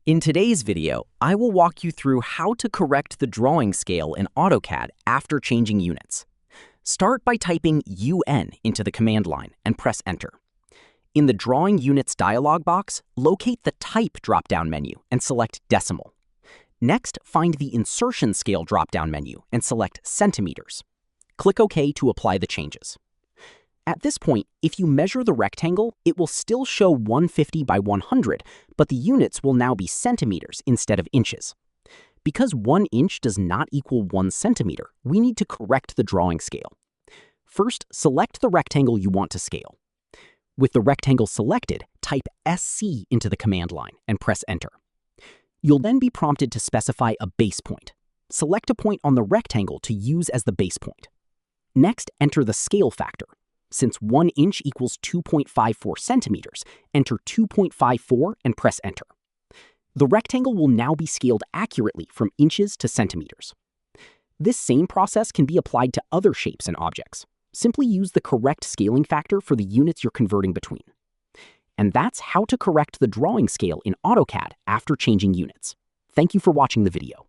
In today's video, I will walk you through how to correct the drawing scale in AutoCAD after changing units. Start by typing UN into the command line and press Enter. In the Drawing Units dialog box, locate the Type drop-down menu and select Decimal. Next, find the Insertion Scale drop-down menu and select Centimeters. Click OK to apply the changes. At this point, if you measure the rectangle, it will still show 150 by 100, but the units will now be centimeters instead of inches. Because 1 inch does not equal 1 centimeter, we need to correct the drawing scale. First, select the rectangle you want to scale. With the rectangle selected, type SC into the command line and press Enter. You'll then be prompted to specify a base point. Select a point on the rectangle to use as the base point. Next, enter the scale factor. Since 1 inch equals 2.54 centimeters, enter 2.54 and press Enter. The rectangle will now be scaled accurately from inches to centimeters. This same process can be applied to other shapes and objects. Simply use the correct scaling factor for the units you're converting between. And that's how to correct the drawing scale in AutoCAD after changing units. Thank you for watching the video.